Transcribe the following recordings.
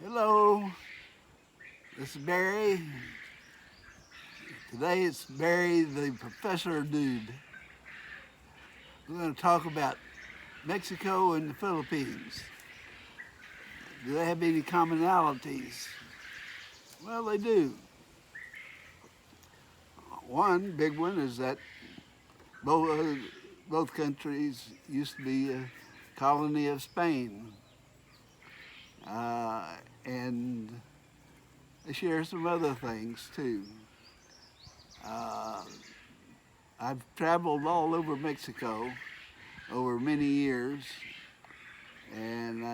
Hello, this is Barry. Today it's Barry the Professor Dude. We're going to talk about Mexico and the Philippines. Do they have any commonalities? Well, they do. One big one is that both countries used to be a colony of Spain, uh, and they share some other things too. Uh, I've traveled all over Mexico over many years, and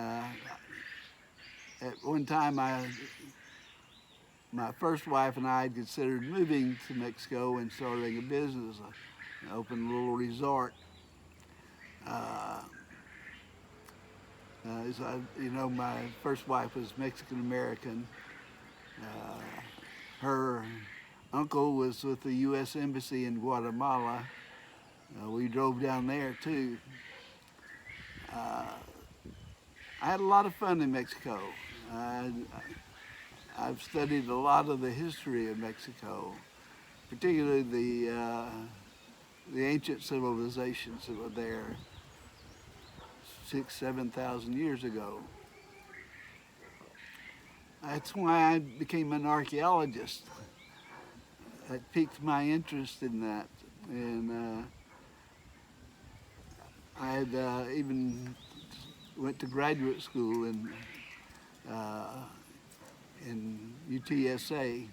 at one time my first wife and I had considered moving to Mexico and starting a business, open a little resort. Uh, my first wife was Mexican American. Uh, her uncle was with the U.S. Embassy in Guatemala. We drove down there too. Uh, I had a lot of fun in Mexico. Uh, I've studied a lot of the history of Mexico, particularly the ancient civilizations that were there 7,000 years ago. That's why I became an archaeologist. That piqued my interest in that, and I had even went to graduate school uh, in UTSA,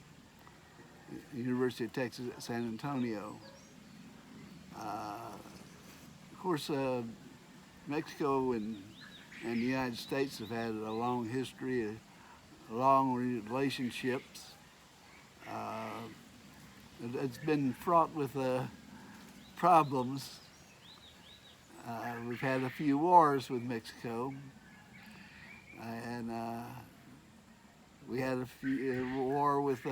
University of Texas at San Antonio. Of course, Mexico and the United States have had a long history, long relationships. Uh, it's been fraught with problems. We've had a few wars with Mexico, and we had a war with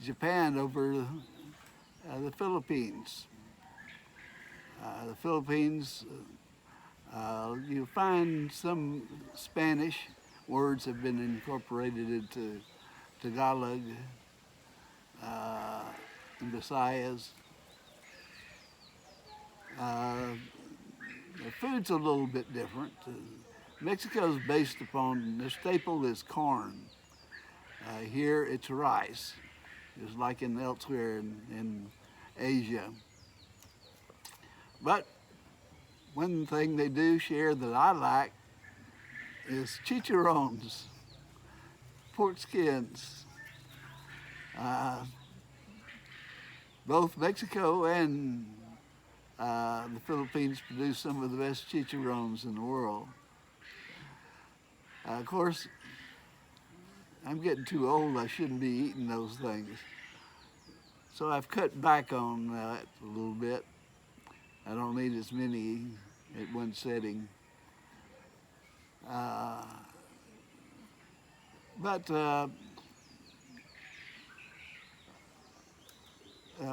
Japan over the Philippines. The Philippines, you find some Spanish words have been incorporated into Tagalog and Visayas. The food's a little bit different. Mexico's based upon, the staple is corn. Here it's rice, just like in elsewhere in Asia. But one thing they do share that I like is chicharrones, pork skins. Uh, Both Mexico and the Philippines produce some of the best chicharrones in the world. Of course, I'm getting too old. I shouldn't be eating those things. So I've cut back on that a little bit. I don't need as many at one setting. Uh, but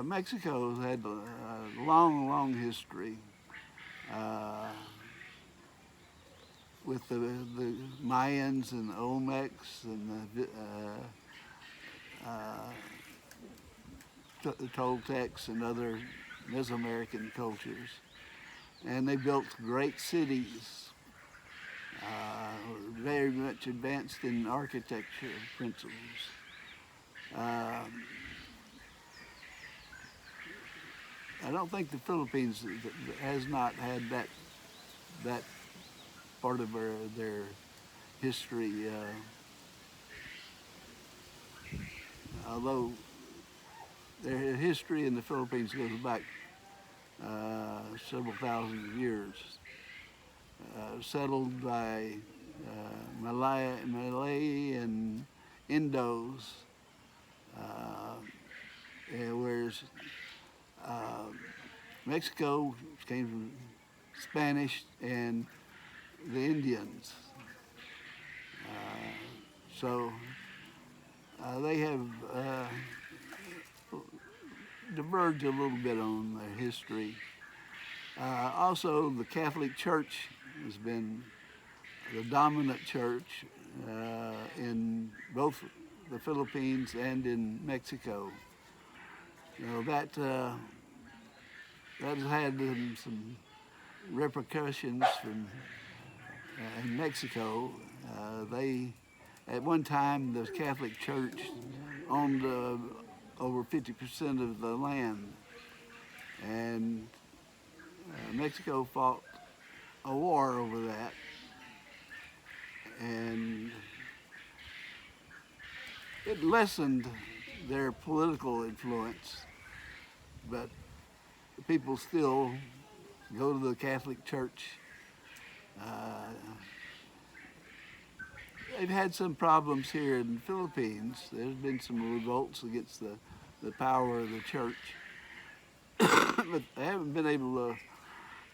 Mexico's had a long, long history uh, with the Mayans and the Olmecs and the Toltecs and other Mesoamerican cultures. And they built great cities, very much advanced in architecture principles. Um, I don't think the Philippines has not had that part of their history, although their history in the Philippines goes back several thousand years. Settled by Malay and Indos, whereas uh, Mexico came from Spanish and the Indians. So they have diverged a little bit on their history. Also, the Catholic Church has been the dominant church in both the Philippines and in Mexico. You know, that has had some repercussions from in Mexico. They, at one time, the Catholic Church owned over 50% of the land, and Mexico fought a war over that, and it lessened their political influence, but people still go to the Catholic Church. Uh, they've had some problems here in the Philippines. There's been some revolts against the power of the church, but they haven't been able to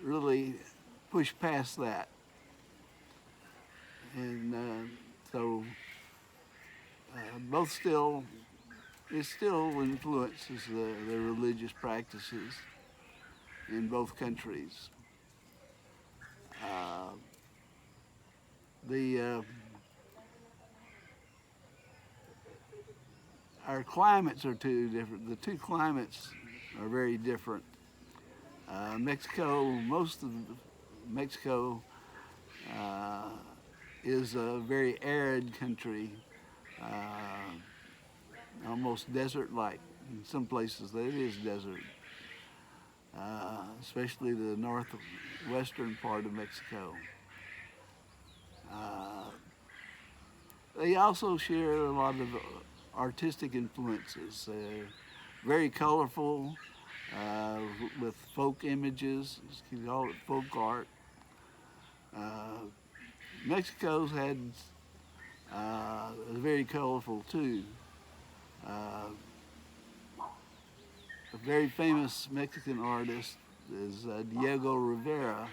really push past that. And so both still, it still influences the religious practices in both countries. The Our climates are too different. The two climates are very different. Most of Mexico is a very arid country, almost desert-like. In some places it is desert, especially the northwestern part of Mexico. They also share a lot of artistic influences, very colorful, with folk images, you call it folk art. Mexico's had very colorful too. A very famous Mexican artist is Diego Rivera.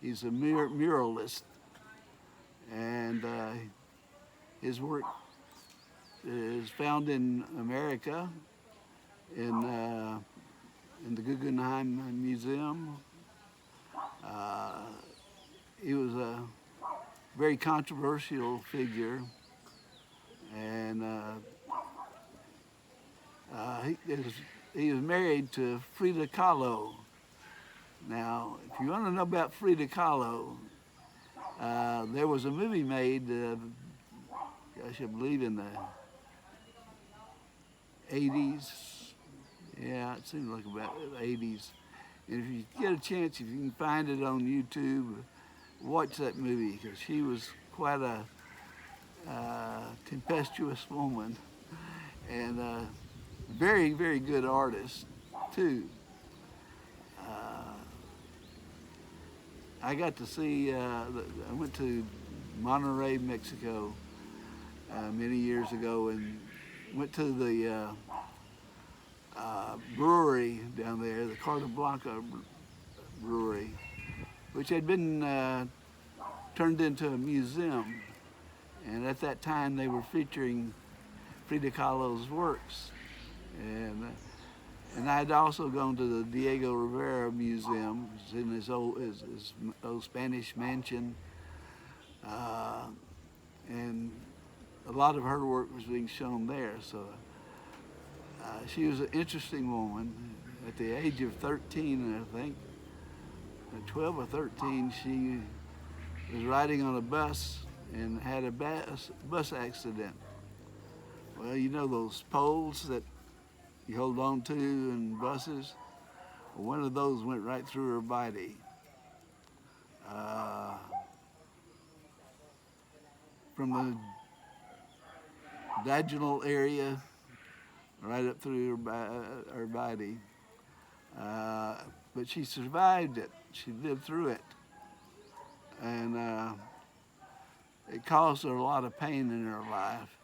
He's a muralist, and his work is found in America, in the Guggenheim Museum. He was a very controversial figure, and he was married to Frida Kahlo. Now, if you want to know about Frida Kahlo, there was a movie made, gosh, I believe in the 80s. Yeah, it seems like about the 80s. And if you get a chance, if you can find it on YouTube, watch that movie, because she was quite a tempestuous woman, and very, very good artist too. I got to see, I went to Monterrey, Mexico many years ago, and went to the brewery down there, the Carta Blanca brewery, which had been turned into a museum. And at that time they were featuring Frida Kahlo's works. And I'd also gone to the Diego Rivera Museum. It's in his old Spanish mansion. And a lot of her work was being shown there. So she was an interesting woman. At the age of 13, I think, 12 or 13, she was riding on a bus and had a bus accident. Well, you know those poles that you hold on to in buses? Well, one of those went right through her body. From the vaginal area right up through her body. But she survived it. She lived through it. And it caused her a lot of pain in her life.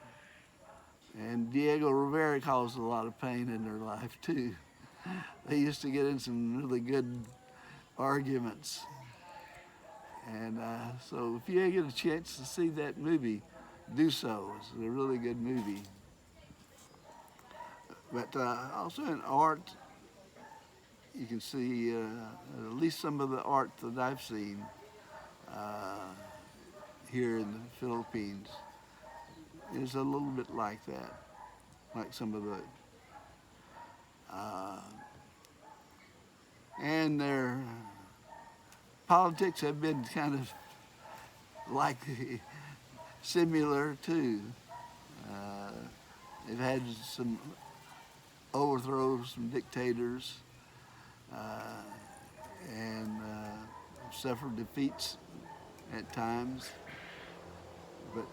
And Diego Rivera caused a lot of pain in her life too. They used to get in some really good arguments. And so if you get a chance to see that movie, do so. It's a really good movie. But also in art, you can see at least some of the art that I've seen here in the Philippines is a little bit like that, like some of the, uh, and their politics have been kind of like similar too. Uh, they've had some overthrows, some dictators, uh, and suffered defeats at times. But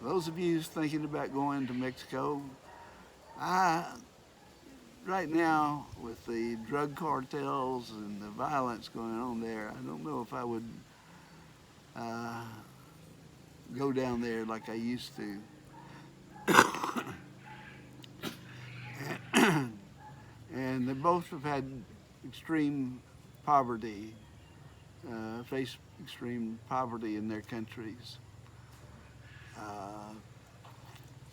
those of you thinking about going to Mexico, I, right now with the drug cartels and the violence going on there, I don't know if I would uh, go down there like I used to. And they both have had extreme poverty, face extreme poverty in their countries. Uh,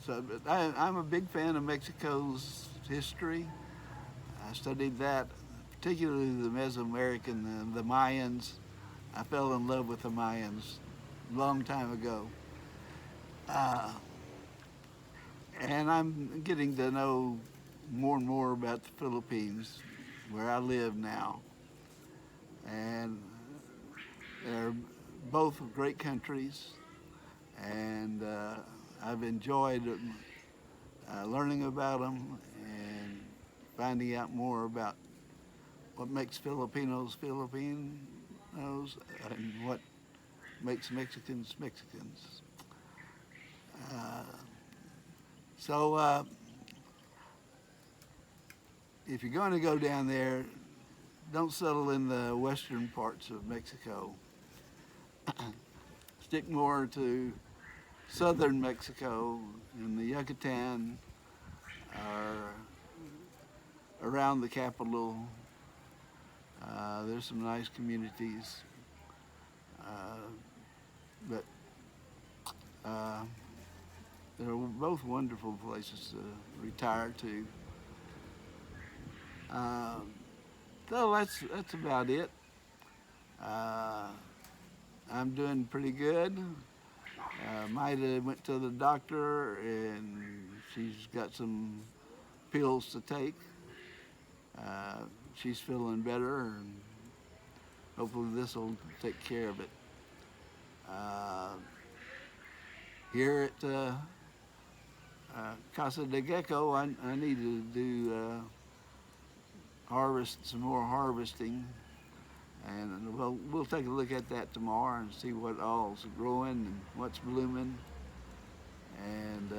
but I'm a big fan of Mexico's history. I studied that, particularly the Mesoamerican, the Mayans. I fell in love with the Mayans a long time ago. Uh, and I'm getting to know more and more about the Philippines, where I live now. And they're both great countries, and I've enjoyed learning about them and finding out more about what makes Filipinos Filipinos and what makes Mexicans Mexicans. So if you're going to go down there, don't settle in the western parts of Mexico. Stick more to southern Mexico in the Yucatan or around the capital. There's some nice communities, but they're both wonderful places to retire to. So that's about it. I'm doing pretty good. Maida went to the doctor and she's got some pills to take. She's feeling better and hopefully this will take care of it. Here at Casa de Gecko, I need to do some more harvesting, and we'll take a look at that tomorrow and see what all's growing and what's blooming. And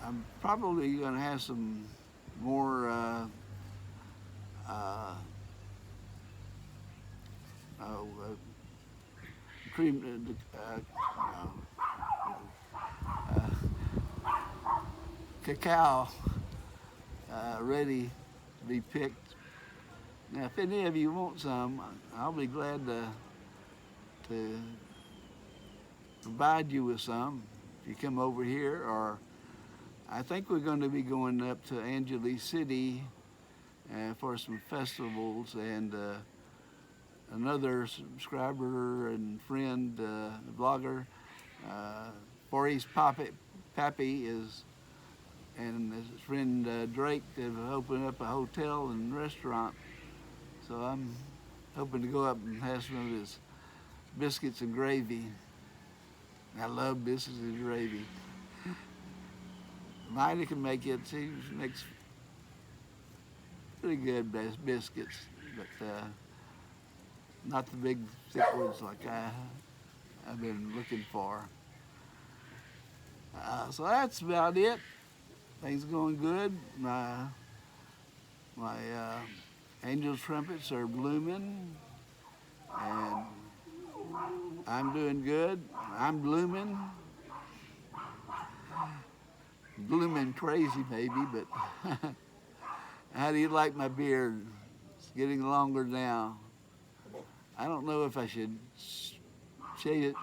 I'm probably going to have some more cream, cacao ready to be picked. Now, if any of you want some, I'll be glad to provide you with some if you come over here. Or I think we're going to be going up to Angeles City for some festivals, and another subscriber and friend, blogger, Maurice Pappy and his friend Drake have opened up a hotel and restaurant. So I'm hoping to go up and have some of his biscuits and gravy. I love biscuits and gravy. Maida can make it. She makes pretty good biscuits, but not the big thick ones like I've been looking for. So that's about it. Things going good. My angel trumpets are blooming, and I'm doing good. I'm blooming. Blooming crazy maybe, but how do you like my beard? It's getting longer now. I don't know if I should shave it,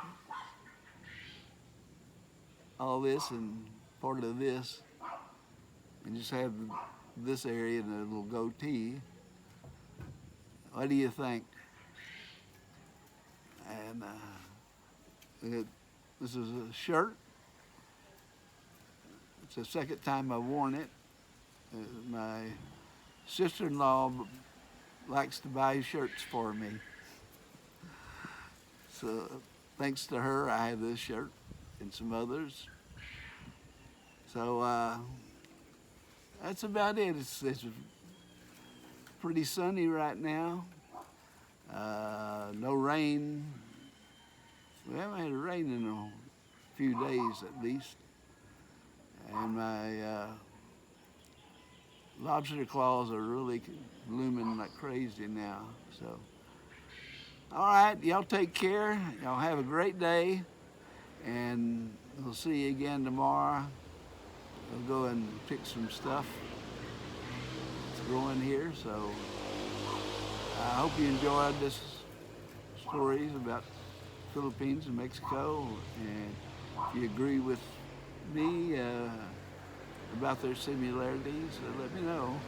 all this and part of this, and just have this area and a little goatee. What do you think? And this is a shirt. It's the second time I've worn it. My sister-in-law likes to buy shirts for me. So thanks to her, I have this shirt and some others. So that's about it. It's pretty sunny right now. No rain. We haven't had rain in a few days at least. And my lobster claws are really blooming like crazy now. So, all right, y'all take care. Y'all have a great day, and we'll see you again tomorrow. We'll go and pick some stuff that's growing here. So I hope you enjoyed this stories about Philippines and Mexico, and if you agree with me about their similarities, let me know.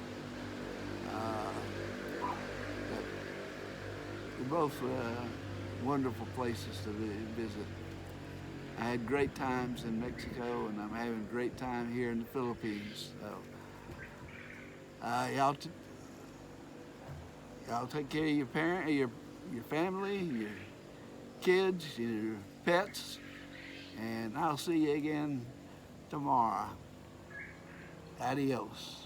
But they're both wonderful places to visit. I had great times in Mexico, and I'm having a great time here in the Philippines. So, y'all take care of your family, your kids, your pets, and I'll see you again tomorrow. Adios.